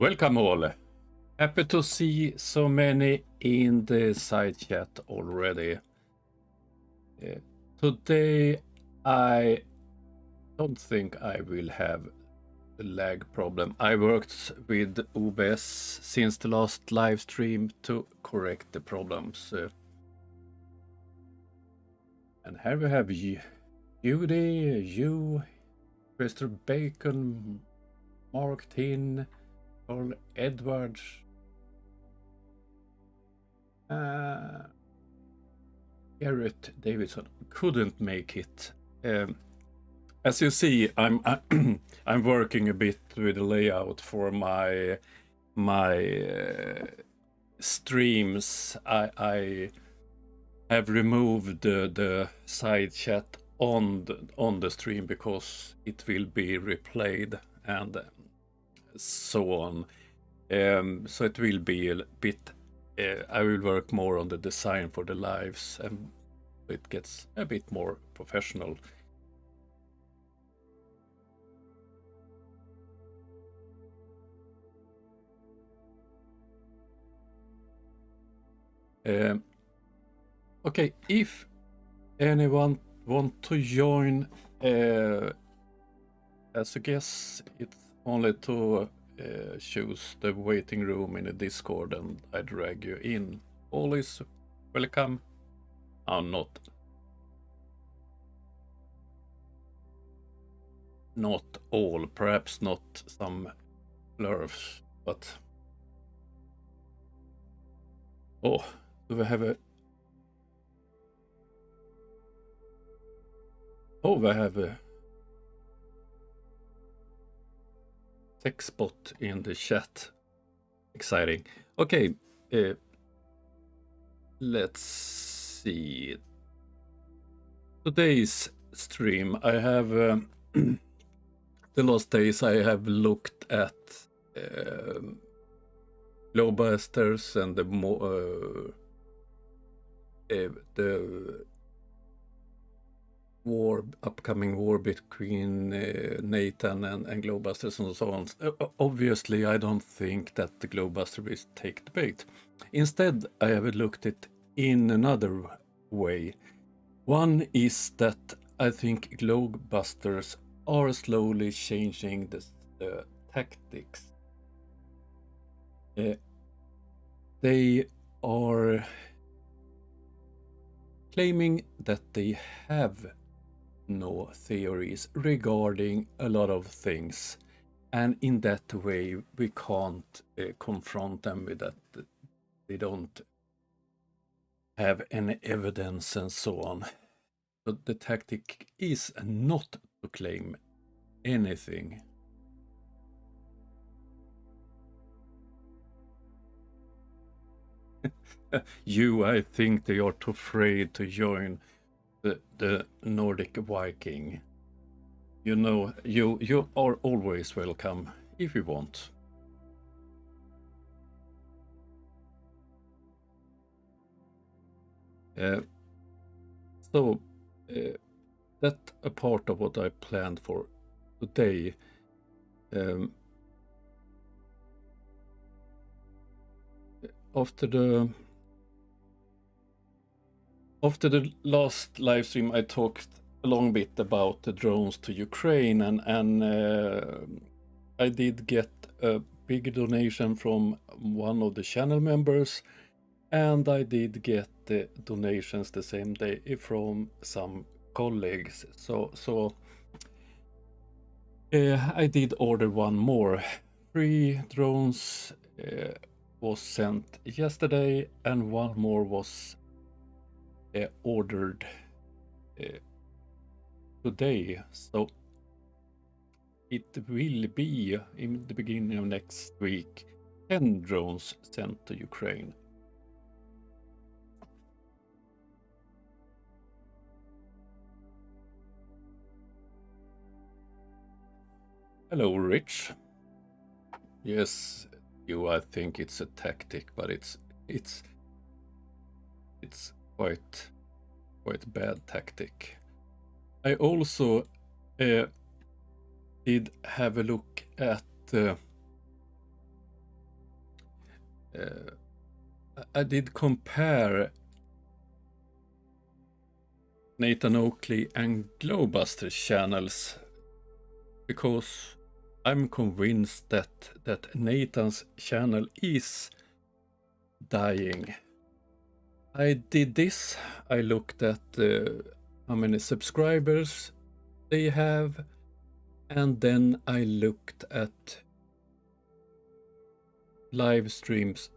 Welcome all. Happy to see so many in the side chat already. Today I don't think I will have a lag problem. I worked with OBS since the last live stream to correct the problems. And here we have Judy, you, Mr. Bacon, Mark Tin, Carl Edwards, Garrett Davidson couldn't make it. As you see, I'm I'm working a bit with the layout for my streams. I have removed the side chat on the stream because it will be replayed and so on. So it will be a bit. I will work more on the design for the lives, and it gets a bit more professional. Okay, if anyone want to join as a guest, it's only to choose the waiting room in the Discord and I drag you in. All is welcome. Not all, perhaps not some blurfs, but oh, do we have a we have a text bot in the chat. Exciting. Okay, let's see. Today's stream, I have the last days I have looked at Globusters and the upcoming war between Nathan and Globusters and so on. Obviously, I don't think that the Globuster will take the bait. Instead, I have looked at it in another way. One is that I think Globusters are slowly changing the tactics. They are claiming that they have no theories regarding a lot of things, and in that way we can't confront them with that they don't have any evidence and so on. So the tactic is not to claim anything. I think they are too afraid to join the Nordic Viking. You know, you are always welcome if you want. So that's a part of what I planned for today. After the last live stream, I talked a long bit about the drones to Ukraine, and I did get a big donation from one of the channel members, and I did get the donations the same day from some colleagues. So I did order one more. 3 drones was sent yesterday, and one more was ordered today. So it will be in the beginning of next week 10 drones sent to Ukraine. Hello, Rich. Yes, I think it's a tactic, but it's quite bad tactic. I also did have a look at I did compare Nathan Oakley and Globusters channels because I'm convinced that Nathan's channel is dying. I did this. I looked at how many subscribers they have, and then I looked at live streams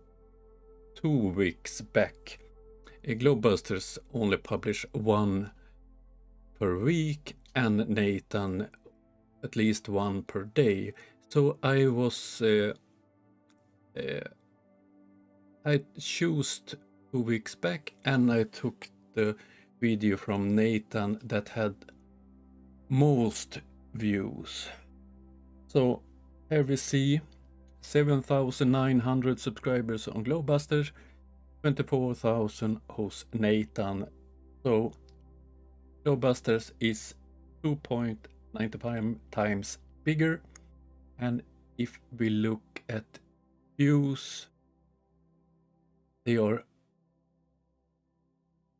2 weeks back. Globusters only publish 1 per week, and Nathan at least 1 per day. So I was I chose 2 weeks back, and I took the video from Nathan that had most views. So here we see 7,900 subscribers on Globusters, 24,000 hosts Nathan. So Globusters is 2.95 times bigger, and if we look at views, they are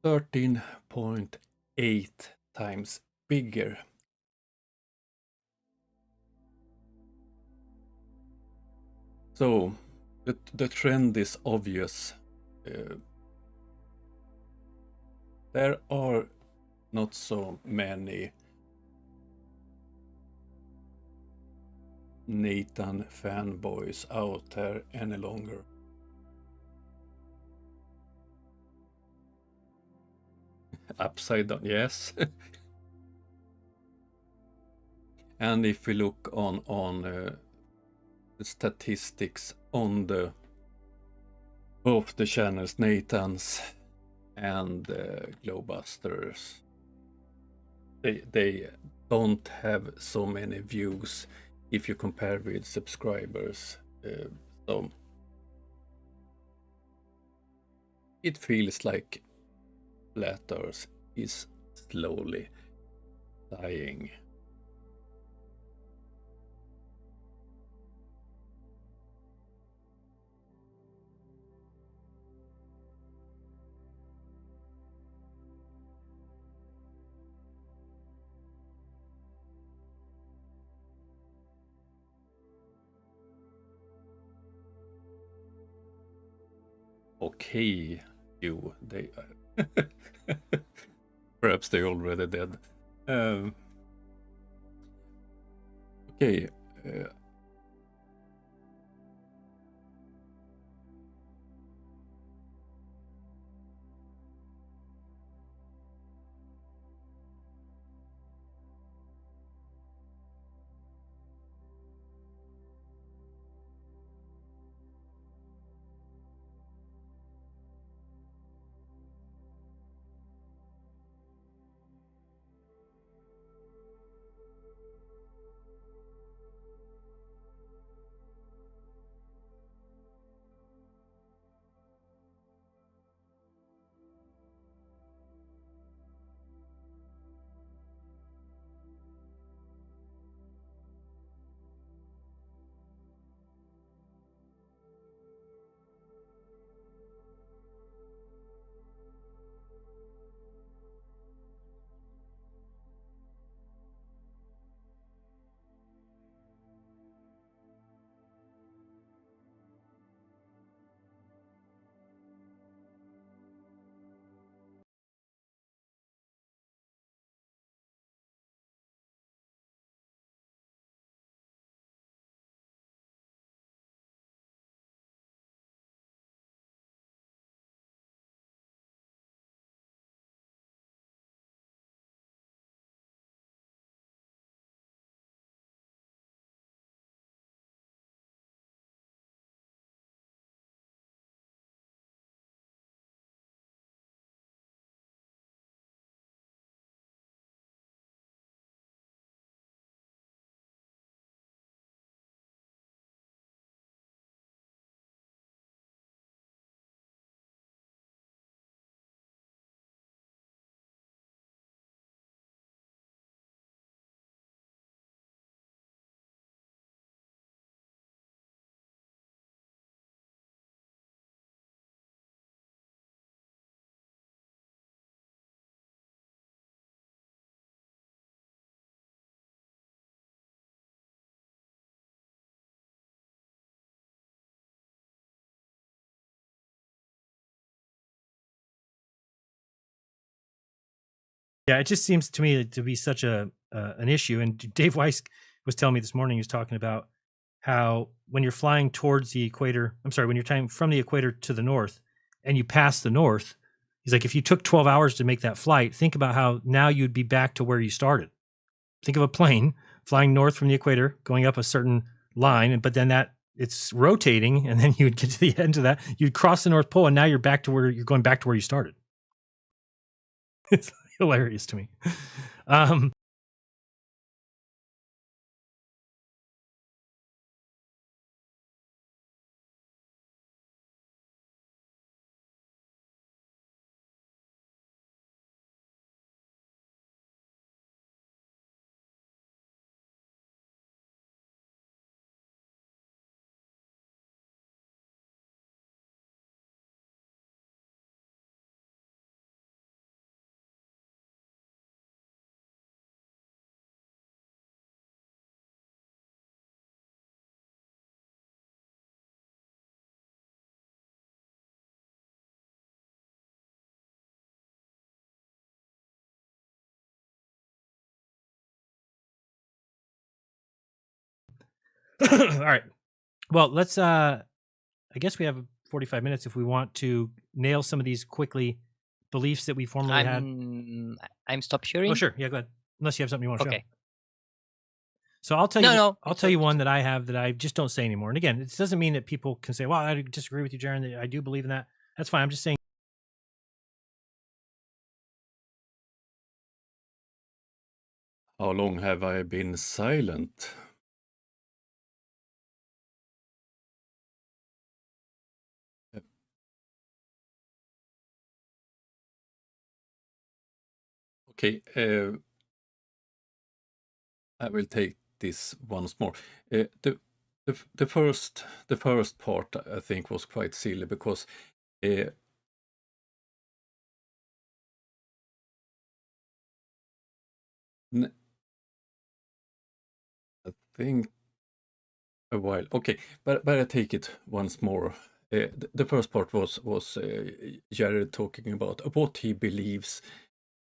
13.8 times bigger. So the trend is obvious. There are not so many Nathan fanboys out there any longer. Upside down, yes. And if we look on the statistics on both the channels, Nathan's and Globusters, they don't have so many views if you compare with subscribers. So it feels like Flat Earth is slowly dying. Okay, you, they perhaps they already dead. Okay. Yeah, it just seems to me to be such an issue. And Dave Weiss was telling me this morning, he was talking about how when you're flying towards the equator, when you're flying from the equator to the north and you pass the north, he's like, if you took 12 hours to make that flight, think about how now you'd be back to where you started. Think of a plane flying north from the equator, going up a certain line, but then it's rotating, and then you would get to the end of that, you'd cross the North Pole, and now you're going back to where you started. It's hilarious to me. All right. Well, let's I guess we have 45 minutes if we want to nail some of these quickly beliefs that we formerly had. I'm stop sharing. Oh, sure. Yeah, go ahead. Unless you have something you want to Okay. show. So I'll tell you. No. I'll tell you one that I have that I just don't say anymore. And again, it doesn't mean that people can say, "Well, I disagree with you, Jaron. I do believe in that." That's fine. I'm just saying. How long have I been silent? Okay, I will take this once more. The first part I think was quite silly because I think a while. Okay, but I take it once more. The first part was Jared talking about what he believes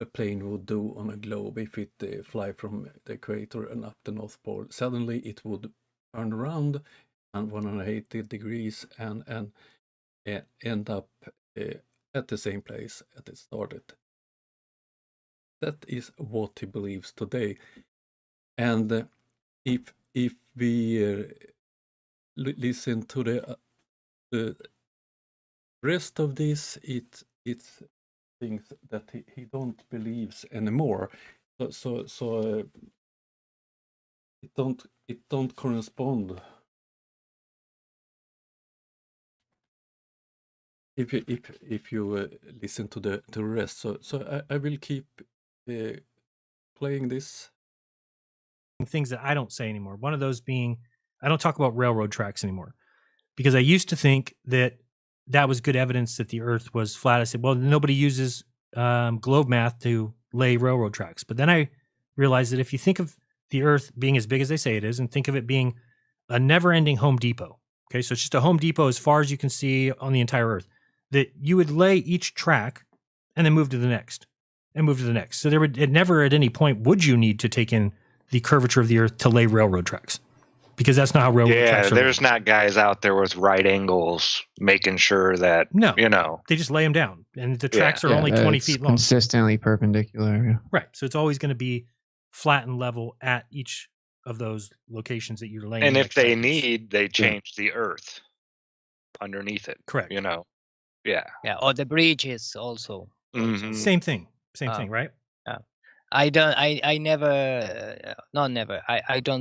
a plane would do on a globe if it fly from the equator and up the North Pole. Suddenly it would turn around and 180 degrees and end up at the same place as it started. That is what he believes today. And if we listen to the rest of this, it's things that he don't believes anymore. So it don't correspond. If you listen to the rest, so I will keep playing this. Things that I don't say anymore. One of those being, I don't talk about railroad tracks anymore because I used to think that was good evidence that the Earth was flat. I said, well, nobody uses globe math to lay railroad tracks. But then I realized that if you think of the Earth being as big as they say it is, and think of it being a never-ending Home Depot, okay, so it's just a Home Depot as far as you can see on the entire Earth, that you would lay each track and then move to the next and move to the next. So never at any point would you need to take in the curvature of the Earth to lay railroad tracks, because that's not how railroad tracks are. There's not guys out there with right angles making sure that, they just lay them down, and the tracks are only 20 feet long. Consistently perpendicular. Right. So it's always going to be flat and level at each of those locations that you're laying. And if they they change the Earth underneath it. Correct. Yeah. Or the bridges also. Mm-hmm. Same thing, right? I don't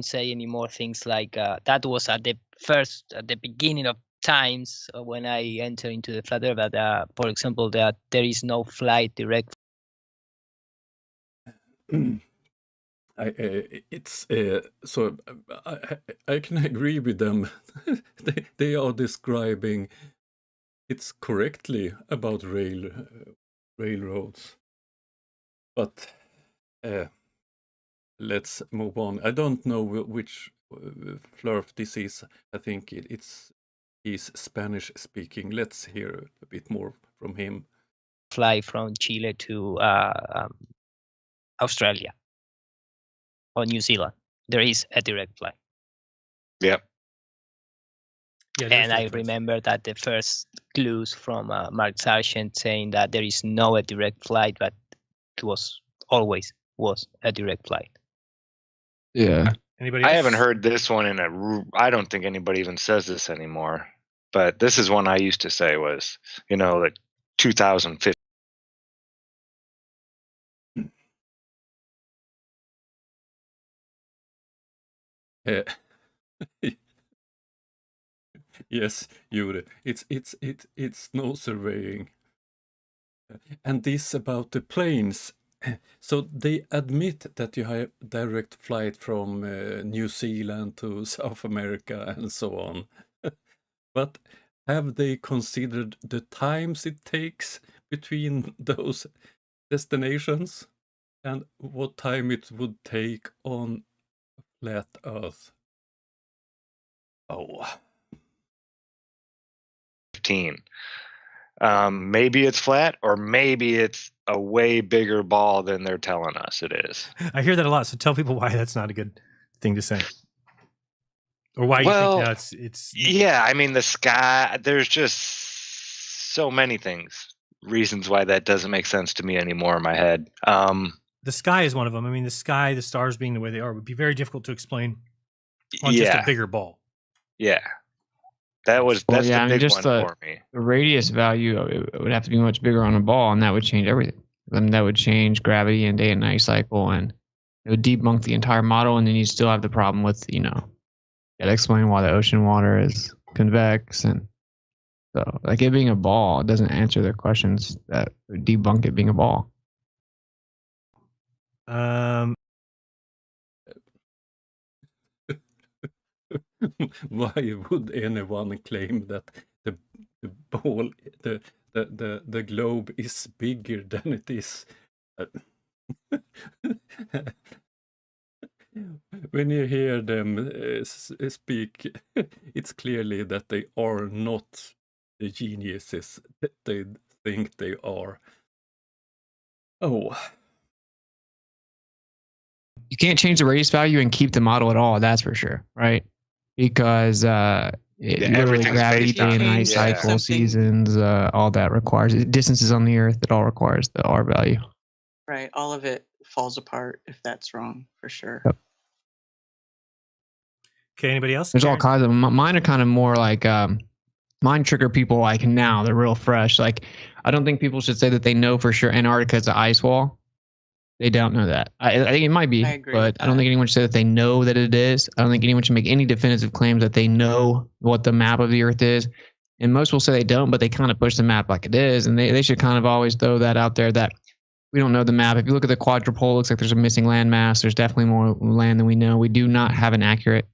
say any more things like that was at the beginning of times when I enter into the flat earth, that for example, that there is no flight direct. It's so I can agree with them. they are describing it's correctly about railroads, but let's move on. I don't know which Flurf this is. I think he's Spanish speaking. Let's hear a bit more from him. Fly from Chile to Australia or New Zealand, there is a direct flight. Yep. Yeah, And I remember that the first clues from Mark Sargent saying that there is no a direct flight, but it was always was a direct flight. Yeah. Anybody I else? haven't heard this one I don't think anybody even says this anymore. But this is one I used to say was, like 2015. Yes, Yuri. It's no surveying. And this about the planes. So they admit that you have direct flight from New Zealand to South America and so on. But have they considered the times it takes between those destinations and what time it would take on flat Earth? Oh. 15. Maybe it's flat, or maybe it's a way bigger ball than they're telling us it is. I hear that a lot. So tell people why that's not a good thing to say, or why Well, you think it's. Yeah, I mean the sky. There's just so many reasons why that doesn't make sense to me anymore in my head. The sky is one of them. I mean, the sky, the stars being the way they are, would be very difficult to explain on just a bigger ball. Yeah, that's Well, the yeah, I mean, big just one for me. the radius value it would have to be much bigger on a ball, and that would change everything. Then that would change gravity and day and night cycle, and it would debunk the entire model. And then you still have the problem with gotta explain why the ocean water is convex, and so like it being a ball doesn't answer their questions that would debunk it being a ball. Why would anyone claim that the ball, the globe is bigger than it is? When you hear them speak, it's clearly that they are not the geniuses that they think they are. Oh. You can't change the radius value and keep the model at all. That's for sure, right? Because literally everything's gravity, based day on and it, night yeah. cycle, Something- seasons, all that requires distances on the Earth. It all requires the R value. Right. All of it falls apart if that's wrong, for sure. Yep. Okay, anybody else? There's all Karen? kinds of mine are kind of more like mine trigger people like now. They're real fresh. Like I don't think people should say that they know for sure Antarctica is an ice wall. They don't know that. I think it might be, I agree but with I don't that. think anyone should say that they know that it is. I don't think anyone should make any definitive claims that they know what the map of the Earth is. And most will say they don't, but they kind of push the map like it is. And they should kind of always throw that out there that we don't know the map. If you look at the quadrupole, it looks like there's a missing landmass. There's definitely more land than we know. We do not have an accurate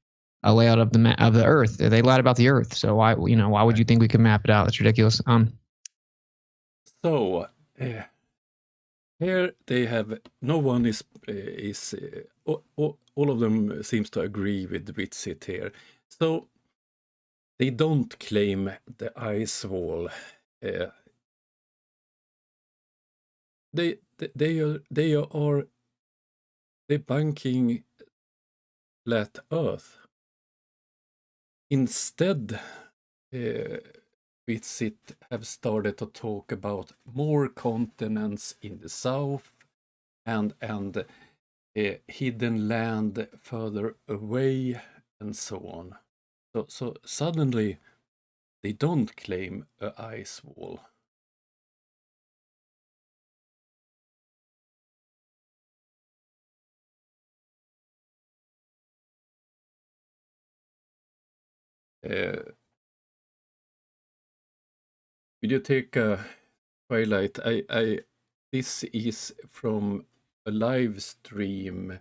layout of the Earth. They lied about the Earth. So why would you think we could map it out? That's ridiculous. So here they have no one is all of them seems to agree with Witsit here. So they don't claim the ice wall. They are debunking flat Earth. Instead, Witsit have started to talk about more continents in the south and hidden land further away and so on. So suddenly they don't claim an ice wall. Will you take a Twilight? This is from a live stream.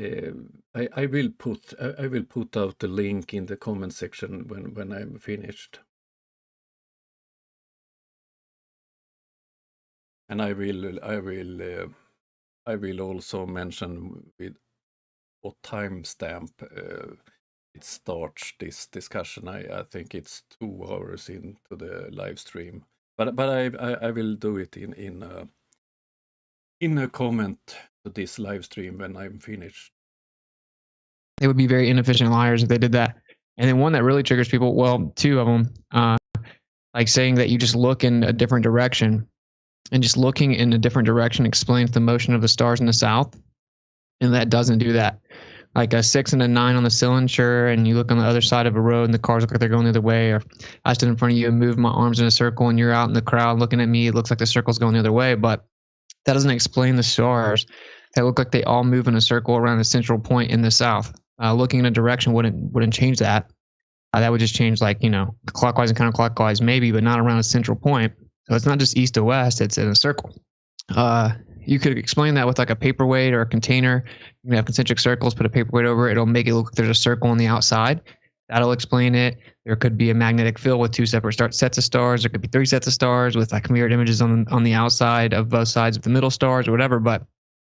I will put out the link in the comment section when I'm finished. And I will also mention with what timestamp it starts this discussion. I think it's 2 hours into the live stream, but I will do it in in a comment to this live stream when I'm finished. They would be very inefficient liars if they did that. And then one that really triggers people, well, two of them, like saying that you just look in a different direction, and just looking in a different direction explains the motion of the stars in the south. And that doesn't do that. Like a 6 and a 9 on the cylinder, and you look on the other side of a road and the cars look like they're going the other way, or I stood in front of you and moved my arms in a circle and you're out in the crowd looking at me, it looks like the circle's going the other way, but that doesn't explain the stars that look like they all move in a circle around a central point in the south. Looking in a direction wouldn't change that. That would just change, like, clockwise and counterclockwise maybe, but not around a central point. So it's not just east to west, it's in a circle. You could explain that with like a paperweight or a container. You can have concentric circles, put a paperweight over it. It'll make it look like there's a circle on the outside. That'll explain it. There could be a magnetic field with 2 separate sets of stars. There could be 3 sets of stars with like mirrored images on the outside of both sides of the middle stars or whatever. But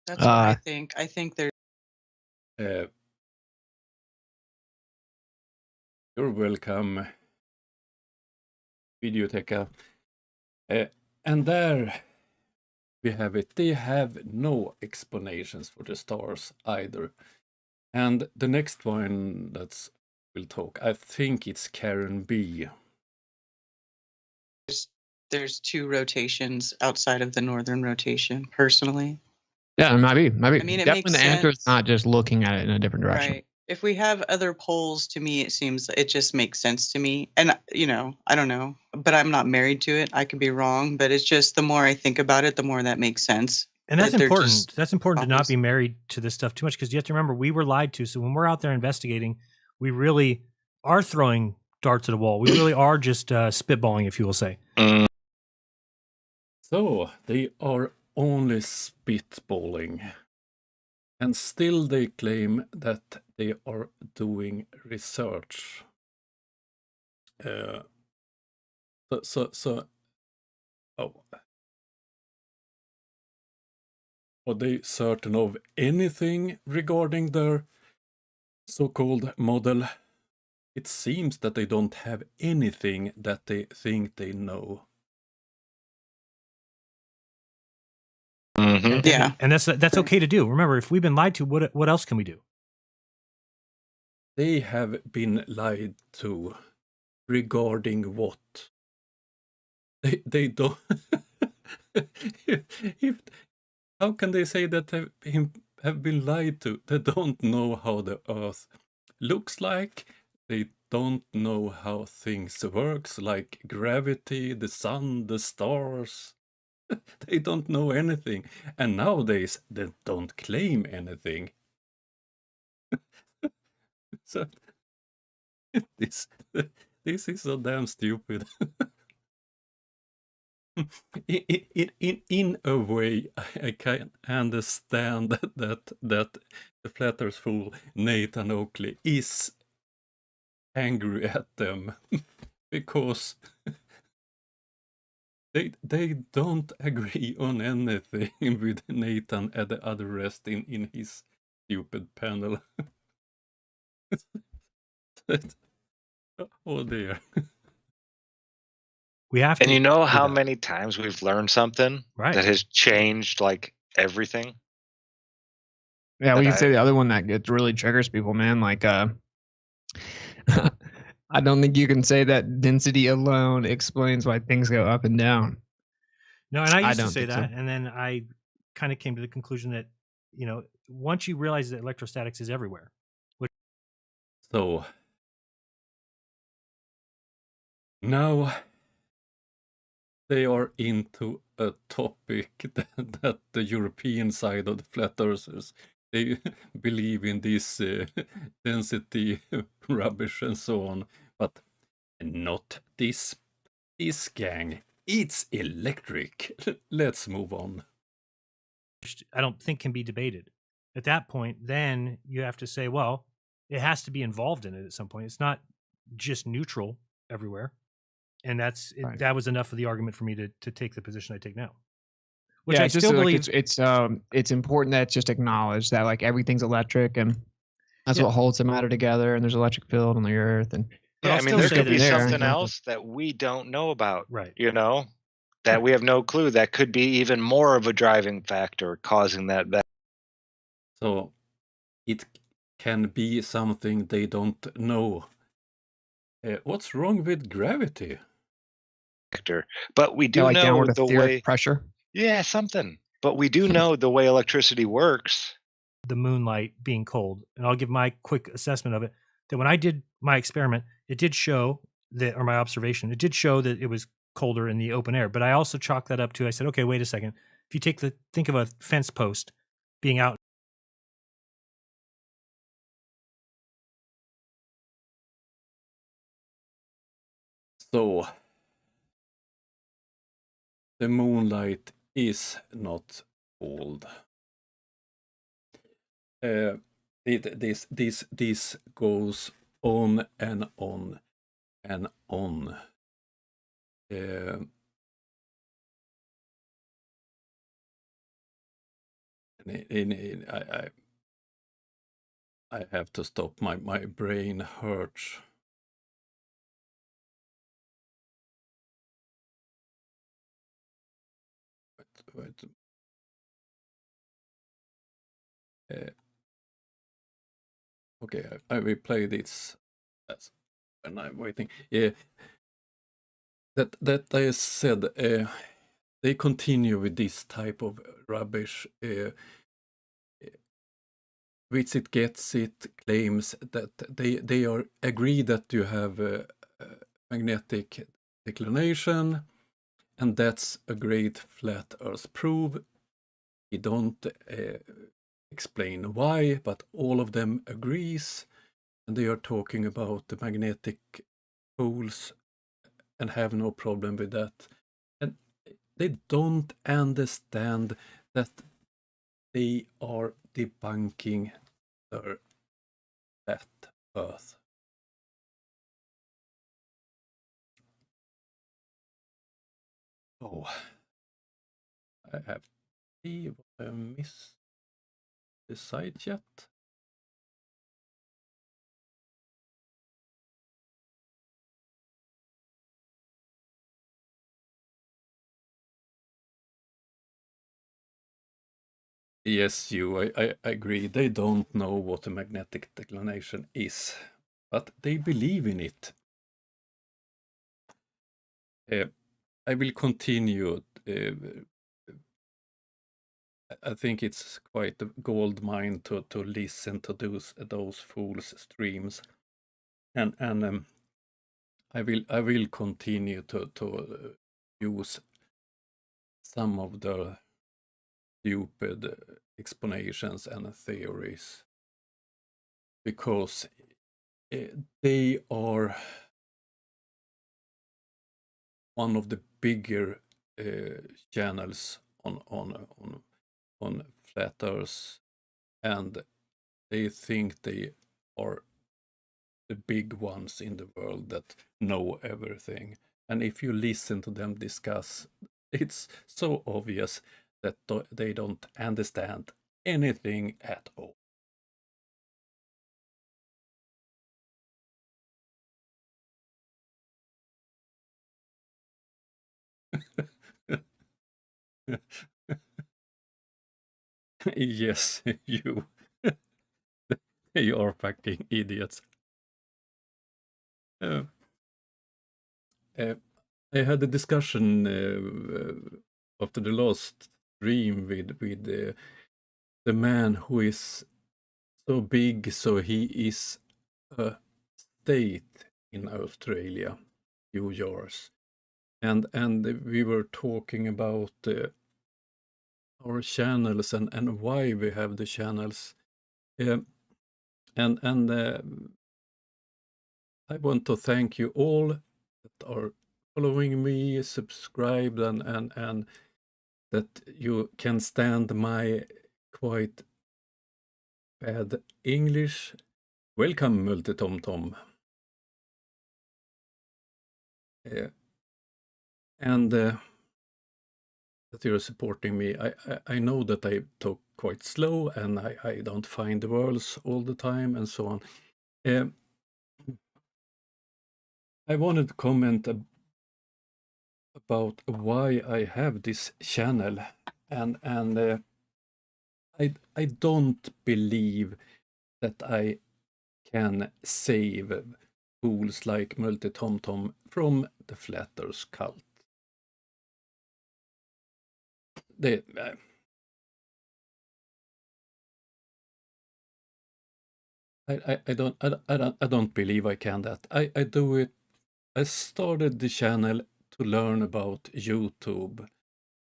That's what I think. I think there's You're welcome, Videoteca. And there we have it. They have no explanations for the stars either. And the next one we'll talk, I think it's Karen B. there's 2 rotations outside of the northern rotation, personally. yeah, it might be. I mean, it definitely makes the answer is sense. not just looking at it in a different direction. Right. If we have other poles, to me, it just makes sense to me. And, I don't know, but I'm not married to it. I could be wrong, but it's just the more I think about it, the more that makes sense. And that's That they're important. just That's important to not always- be married to this stuff too much, because you have to remember we were lied to. So when we're out there investigating, we really are throwing darts at a wall. We really are just spitballing, if you will say. So they are only spitballing. And still they claim that they are doing research. Are they certain of anything regarding their so-called model? It seems that they don't have anything that they think they know. Mhm. Yeah. And that's okay to do. Remember, if we've been lied to, what else can we do? They have been lied to regarding what? They don't. How can they say that they have been lied to? They don't know how the Earth looks like. They don't know how things works, like gravity, the sun, the stars. They don't know anything. And nowadays, they don't claim anything. So, this is so damn stupid. In a way, I can understand that the Flat Earth fool Nathan Oakley is angry at them because they don't agree on anything with Nathan and the other rest in his stupid panel. Oh dear. We have to. And you know do how that. many times we've learned something Right. that has changed like everything? Yeah, we That can say the other one that gets really triggers people, man. Like, I don't think you can say that density alone explains why things go up and down. No, and I I used to don't say think so. that, and then I kind of came to the conclusion that, once you realize that electrostatics is everywhere. So now they are into a topic that the European side of the flat earthers, they believe in this density rubbish and so on, but not this gang. It's electric. Let's move on. I don't think can be debated. At that point, then you have to say, well, it has to be involved in it at some point. It's not just neutral everywhere. And Right. that was enough of the argument for me to take the position I take now. Which Yeah, I just still like believe. it's important that it's just acknowledged that like everything's electric and that's Yeah. what holds the matter together. And there's electric field on the earth. And But Yeah, I'll I mean, still there say could that be it's something exactly. else that we don't know about, Right. you know? that we have no clue. That could be even more of a driving factor causing that. So it can be something they don't know. What's wrong with gravity? But we do like know downward the etheric way. pressure. Yeah, something. But we do know the way electricity works. The moonlight being cold. And I'll give my quick assessment of it. That when I did my experiment, it did show that, or my observation, it did show that it was colder in the open air. But I also chalked that up to, I said, okay, wait a second. If you think of a fence post being out. So the moonlight is not cold. This goes on and on and on. I have to stop. My brain hurts. Wait. Okay, I will play this when I'm waiting. Yeah, that I said. They continue with this type of rubbish. Visit Gets It claims that they are agree that you have a magnetic declination, and that's a great flat Earth proof. We don't explain why, but all of them agrees, and they are talking about the magnetic poles and have no problem with that. And they don't understand that they are debunking their flat Earth. Oh, I have to see what I missed the site yet. Yes, I agree. They don't know what a magnetic declination is, but they believe in it. I will continue. I think it's quite a gold mine to listen to those fools' streams, and I will continue to use some of the stupid explanations and theories, because they are one of the bigger channels on flat Earth, and they think they are the big ones in the world that know everything. And if you listen to them discuss, it's so obvious that they don't understand anything at all. Yes, you are fucking idiots. I had a discussion after the last stream with the man who is so big, so he is a state in Australia, few years, and we were talking about our channels and why we have the channels, and I want to thank you all that are following me, subscribed, and that you can stand my quite bad English. Welcome, Multitomtom. And that you're supporting me. I know that I talk quite slow and I don't find the words all the time and so on. I wanted to comment about why I have this channel, and I don't believe that I can save fools like Multi-Tom-Tom from the Flat Earth cult. They, I don't believe I can that. I do it. I started the channel to learn about YouTube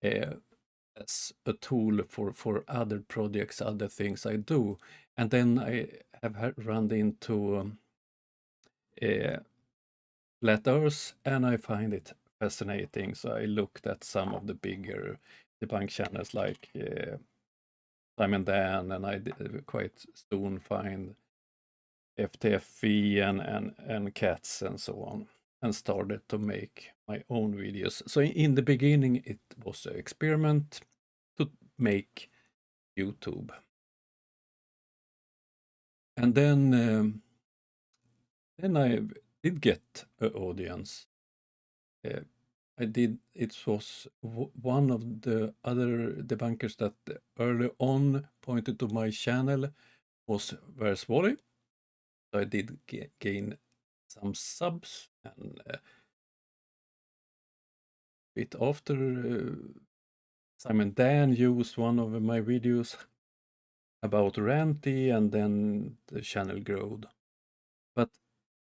as a tool for other projects, other things I do, and then I have run into Flat Earth, and I find it fascinating. So I looked at some of the bigger debunk channels like Simon Dan, and I did quite soon find FTFE and Cats and so on, and started to make my own videos. So in the beginning, it was an experiment to make YouTube. And then I did get an audience. It was one of the other debunkers that early on pointed to my channel was Where's Wally? So I did gain some subs, and bit after Simon Dan used one of my videos about Ranty, and then the channel growed. But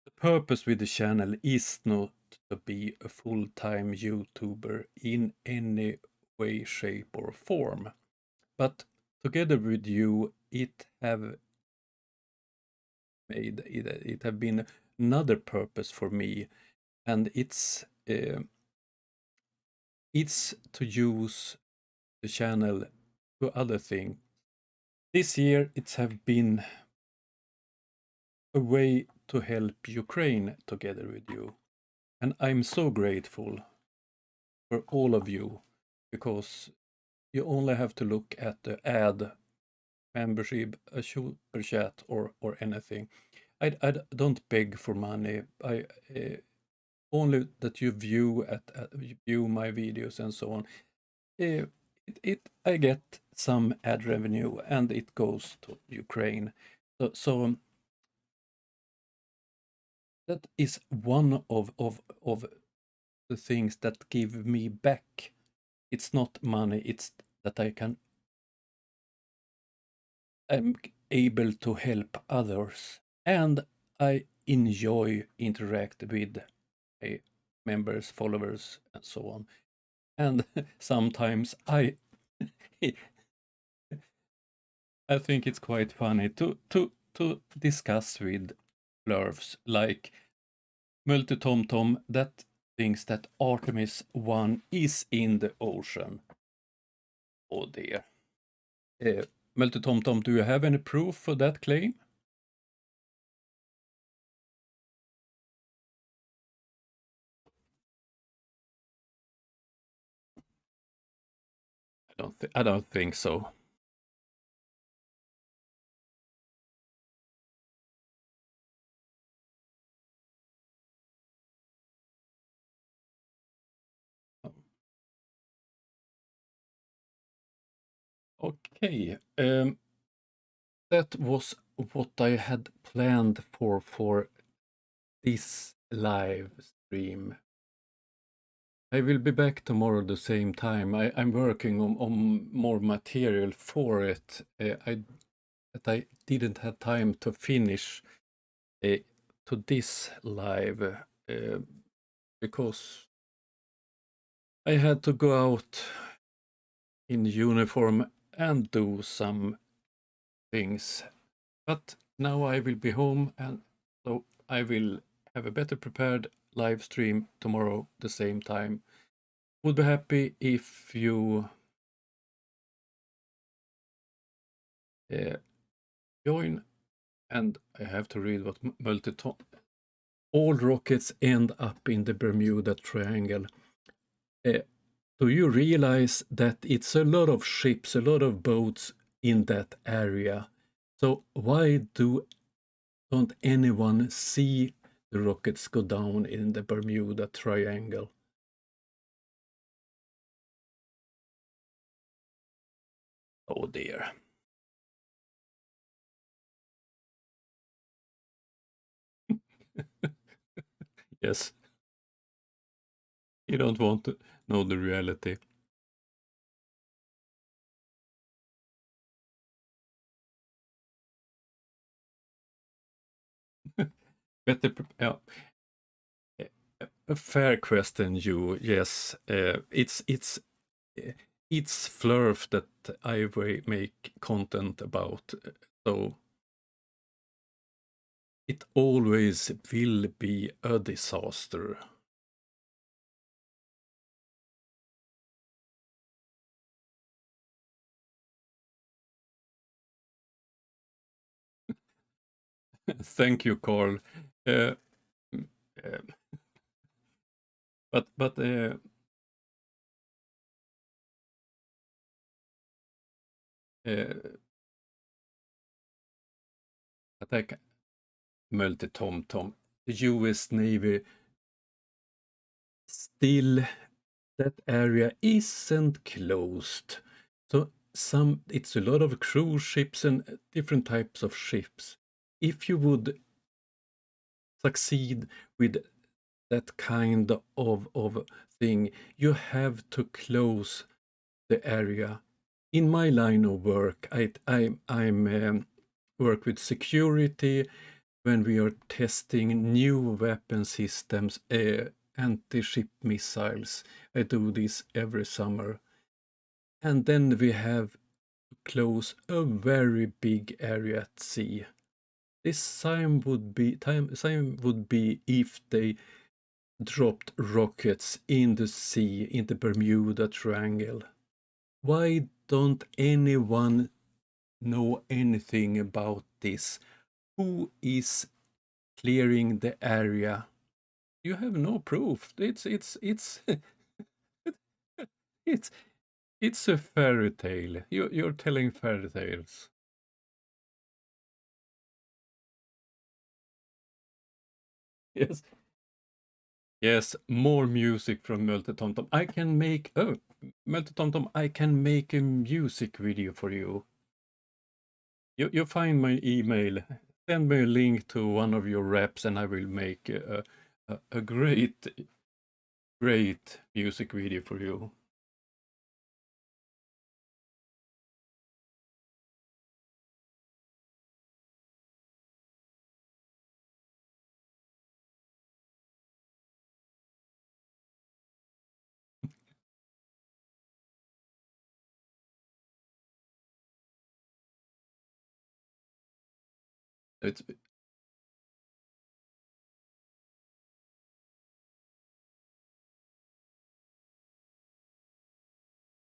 the purpose with the channel is not to be a full-time YouTuber in any way, shape or form. But together with you, it have been another purpose for me, and it's to use the channel to other things. This year it have been a way to help Ukraine together with you, and I'm so grateful for all of you, because you only have to look at the ad, membership, a super chat, or anything. I don't beg for money. I only that you view my videos and so on. I get some ad revenue, and it goes to Ukraine. So that is one of the things that give me back. It's not money, it's that I'm able to help others, and I enjoy interact with members, followers, and so on. And sometimes I think it's quite funny to discuss with blurfs like Multi-Tom-Tom that thinks that Artemis 1 is in the ocean. Oh dear. Multi-Tom-Tom, do you have any proof for that claim? I don't think so. Okay, that was what I had planned for this live stream. I will be back tomorrow the same time. I'm working on more material for it. I didn't have time to finish to this live because I had to go out in uniform and do some things. But now I will be home, and so I will have a better prepared live stream tomorrow the same time. Would be happy if you join. And I have to read what Multi-Tom. All rockets end up in the Bermuda Triangle. Do you realize that it's a lot of ships, a lot of boats in that area? So why don't anyone see the rockets go down in the Bermuda Triangle? Oh dear. Yes. You don't want to know the reality. Better, yeah. A fair question, you. Yes, it's Flurf that I make content about. So it always will be a disaster. Thank you, Carl. Uh, uh, but attack multi-tom-tom. The US Navy still, that area isn't closed. So it's a lot of cruise ships and different types of ships. If you would succeed with that kind of thing, you have to close the area. In my line of work, I'm work with security when we are testing new weapon systems, anti-ship missiles. I do this every summer. And then we have to close a very big area at sea. This same would be if they dropped rockets in the sea, in the Bermuda Triangle. Why don't anyone know anything about this? Who is clearing the area? You have no proof. It's it's a fairy tale. You're telling fairy tales. Yes. Yes, more music from Multitomtom. I can make Multitomtom, I can make a music video for you. You find my email. Send me a link to one of your reps and I will make a great music video for you. It's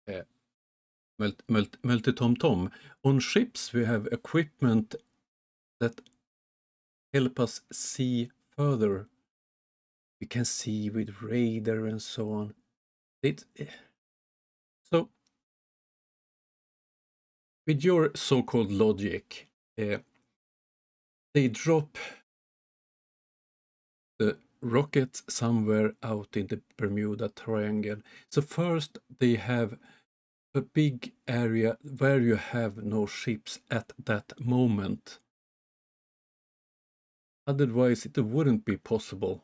uh, Multitomtom. On ships we have equipment that help us see further. We can see with radar and so on. So with your so-called logic, they drop the rocket somewhere out in the Bermuda Triangle. So first they have a big area where you have no ships at that moment. Otherwise it wouldn't be possible.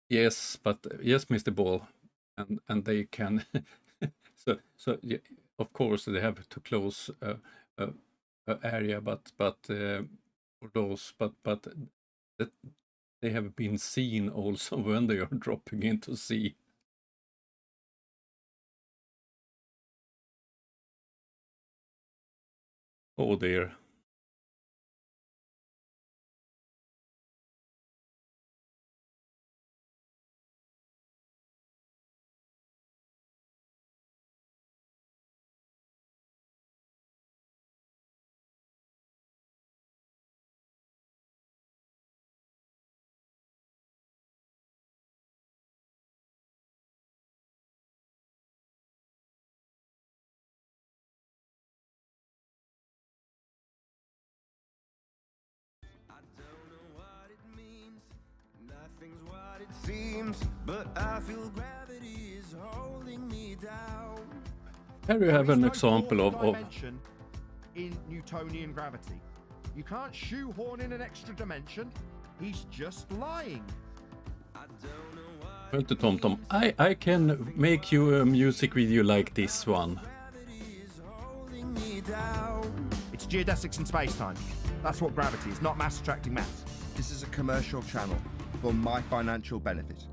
Yes, but yes, Mr. Ball, and they can. so yeah, of course they have to close a area, but for those, but that they have been seen also when they are dropping into sea. Oh dear. Here you have an example of dimension in Newtonian gravity. You can't shoehorn in an extra dimension. He's just lying. Well, to Tom Tom, I can make you a music video like this one. It's geodesics in space-time. That's what gravity is, not mass attracting mass. This is a commercial channel for my financial benefit.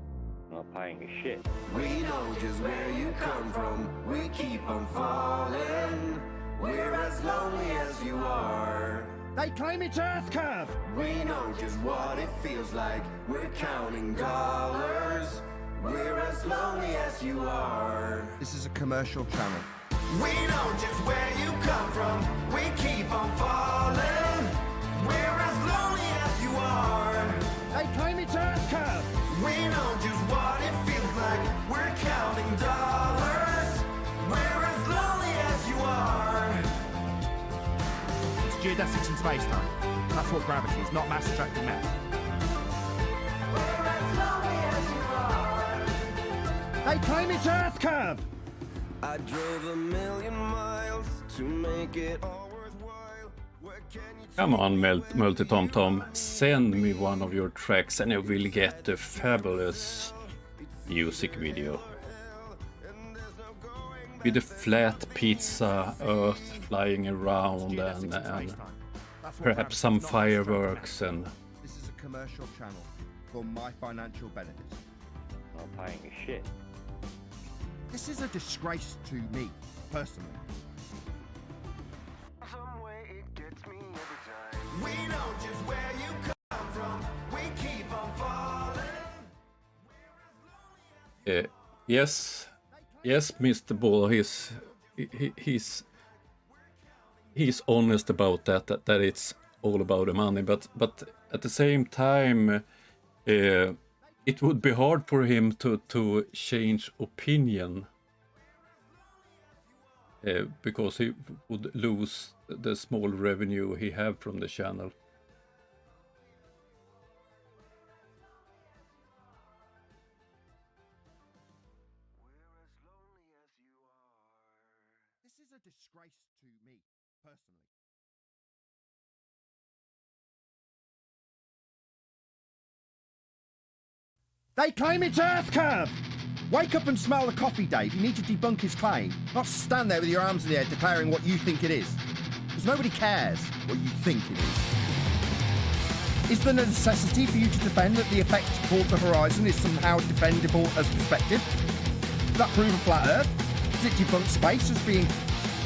Not paying a shit. We know just where you come from. We keep on falling. We're as lonely as you are. They claim it's Earth curve. We know just what it feels like. We're counting dollars. We're as lonely as you are. This is a commercial channel. We know just where you come from. We keep on falling. We're as lonely as you are. They claim it's Earth curve. We know just what it feels like. We're counting dollars. We're as lonely as you are. It's geodesics in space-time. That's what gravity is, not mass attracting mass. We're as lonely as you are. They claim it's Earth curve. I drove 1,000,000 miles to make it all worthwhile. Where can you Come on, Multi-Tom-Tom, send me one of your tracks and you will get a fabulous music video. With a flat pizza, Earth flying around and perhaps some fireworks and... This is a commercial channel for my financial benefit. Not paying a shit. This is a disgrace to me, personally. some way it gets me every time. We know just where you come from. We keep on falling. Yes, Mr. Ball, he's honest about that it's all about the money, but at the same time, it would be hard for him to change opinion because he would lose the small revenue he have from the channel. This is a disgrace to me, personally. They claim it's Earth curve. Wake up and smell the coffee, Dave. You need to debunk his claim, not stand there with your arms in the air declaring what you think it is. Because nobody cares what you think it is. Is there a necessity for you to defend that the effect toward the horizon is somehow defendable as perspective? Does that prove a flat Earth? Does it debunk space as being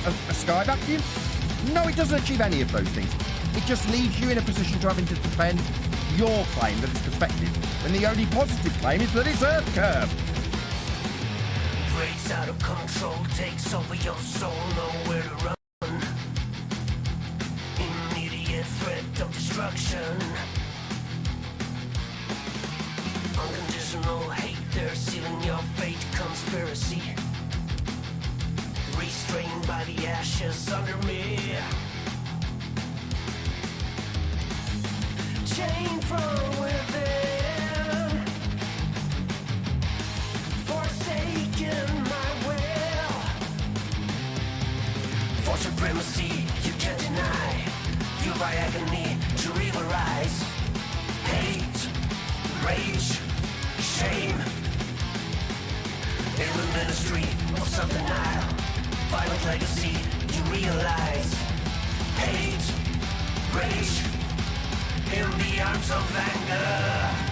a sky vacuum? No, it doesn't achieve any of those things. It just leaves you in a position to having to defend your claim that it's perspective, when the only positive claim is that it's Earth curve. Breaks out of control, takes over your soul, nowhere to run. Immediate threat of destruction. Unconditional hate, they're sealing your fate. Conspiracy, restrained by the ashes under me. Chained from within, forsaken my will. For supremacy you can't deny, fueled by agony to realize. Hate, rage, shame, in the ministry of self-denial. Violent legacy you realize. Hate, rage, in the arms of anger.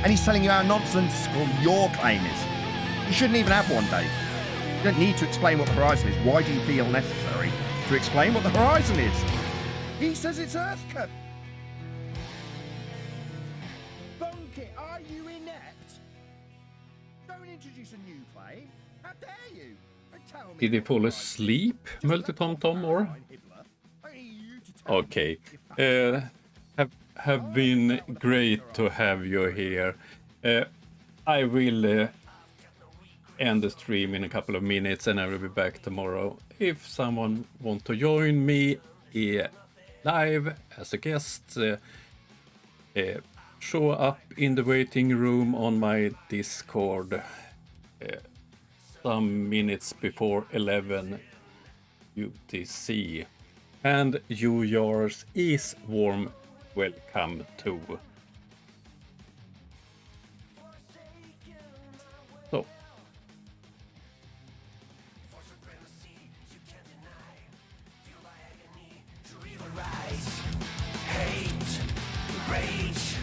And he's telling you how nonsensical your claim is. You shouldn't even have one, Dave. You don't need to explain what the horizon is. Why do you feel necessary to explain what the horizon is? He says it's Earth curve. Bunk it. Are you inept? Don't introduce a new claim. How dare you? Don't tell me Did he what fall to asleep, write. Just Multitom or? Hitler. Only you to tell me Okay. if Have been great to have you here. I will end the stream in a couple of minutes and I will be back tomorrow. If someone want to join me live as a guest, show up in the waiting room on my Discord some minutes before 11 UTC. And you yours is warm welcome too. So. Hate, rage,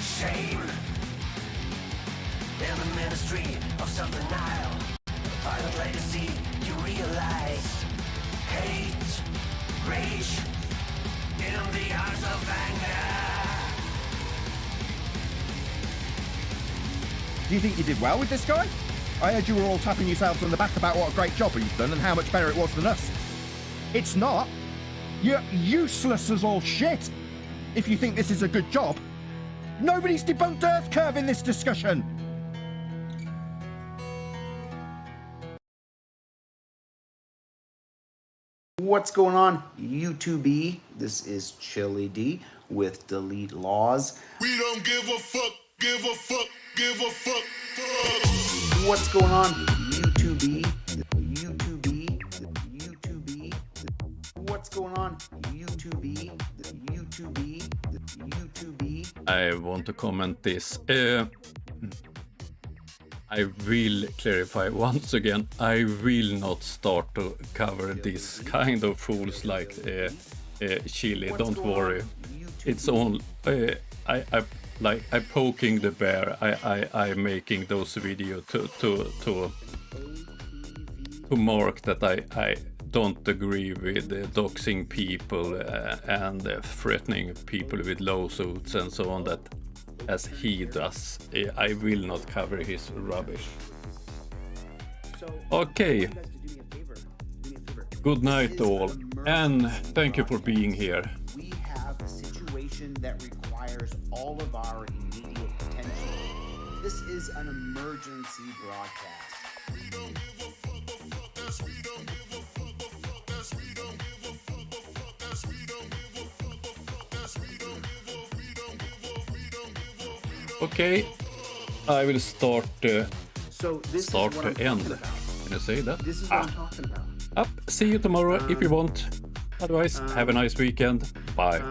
shame. In the ministry of self-denial, violent legacy, you realize. Hate, rage, in the eyes of anger. Do you think you did well with this guy? I heard you were all tapping yourselves on the back about what a great job you've done and how much better it was than us. It's not. You're useless as all shit. If you think this is a good job, nobody's debunked Earth Curve in this discussion. What's going on, YouTube? This is Chili D with Delete Laws. We don't give a fuck, give a fuck, give a fuck, fuck. What's going on, YouTube? What's going on, YouTube? I want to comment this. I will clarify once again, I will not start to cover this kind of fools like Chili, don't worry. It's all, I'm poking the bear, I'm making those videos to mark that I don't agree with doxing people and threatening people with lawsuits and so on, that as he does. I will not cover his rubbish. Okay. Good night all, and thank you for being here. We have a situation that requires all of our immediate attention. This is an emergency broadcast. Okay, I will start So this start is what to I'm end. talking about. Can you say that? This is what I'm talking about. Up. See you tomorrow if you want. Otherwise, have a nice weekend. Bye.